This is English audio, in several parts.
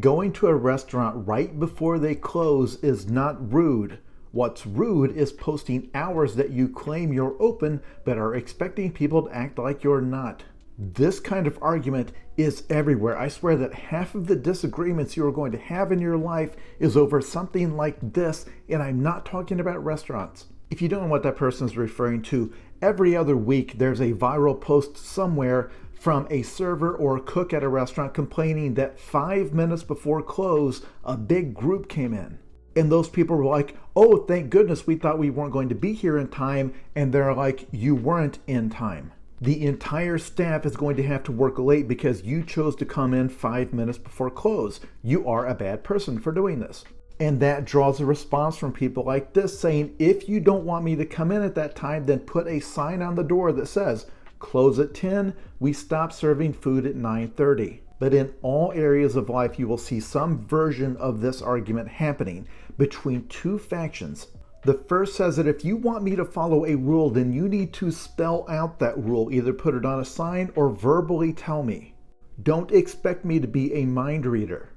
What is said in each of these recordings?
Going to a restaurant right before they close is not rude. What's rude is posting hours that you claim you're open but are expecting people to act like you're not. This kind of argument is everywhere. I swear that half of the disagreements you are going to have in your life is over something like this, and I'm not talking about restaurants. If you don't know what that person is referring to, every other week there's a viral post somewhere from a server or a cook at a restaurant complaining that 5 minutes before close, a big group came in. And those people were like, oh, thank goodness, we thought we weren't going to be here in time. And they're like, you weren't in time. The entire staff is going to have to work late because you chose to come in 5 minutes before close. You are a bad person for doing this. And that draws a response from people like this saying, if you don't want me to come in at that time, then put a sign on the door that says, close at 10, we stop serving food at 9:30. But in all areas of life, you will see some version of this argument happening between two factions. The first says that if you want me to follow a rule, then you need to spell out that rule, either put it on a sign or verbally tell me. Don't expect me to be a mind reader.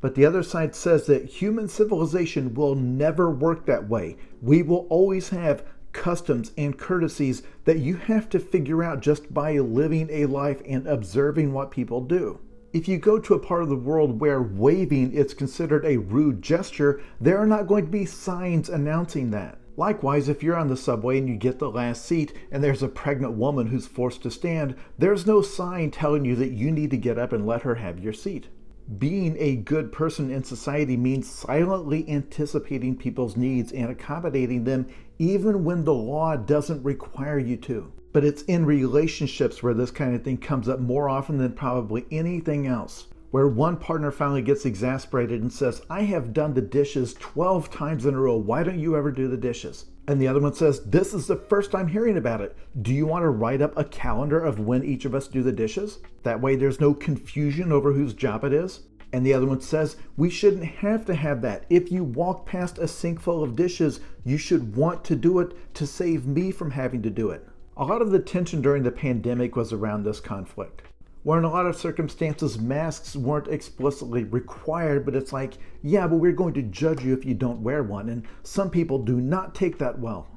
But the other side says that human civilization will never work that way. We will always have customs and courtesies that you have to figure out just by living a life and observing what people do. If you go to a part of the world where waving is considered a rude gesture, there are not going to be signs announcing that. Likewise, if you're on the subway and you get the last seat and there's a pregnant woman who's forced to stand, there's no sign telling you that you need to get up and let her have your seat. Being a good person in society means silently anticipating people's needs and accommodating them even when the law doesn't require you to. But it's in relationships where this kind of thing comes up more often than probably anything else, where one partner finally gets exasperated and says, I have done the dishes 12 times in a row. Why don't you ever do the dishes? And the other one says, this is the first time hearing about it. Do you want to write up a calendar of when each of us do the dishes? That way there's no confusion over whose job it is. And the other one says, we shouldn't have to have that. If you walk past a sink full of dishes, you should want to do it to save me from having to do it. A lot of the tension during the pandemic was around this conflict, where in a lot of circumstances, masks weren't explicitly required, but it's like, yeah, but we're going to judge you if you don't wear one. And some people do not take that well.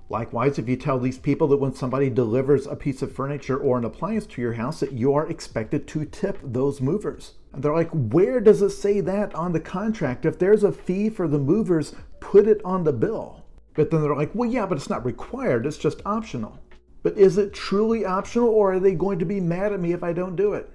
Likewise, if you tell these people that when somebody delivers a piece of furniture or an appliance to your house, that you are expected to tip those movers. And they're like, where does it say that on the contract? If there's a fee for the movers, put it on the bill. But then they're like, well, yeah, but it's not required. It's just optional. But is it truly optional, or are they going to be mad at me if I don't do it?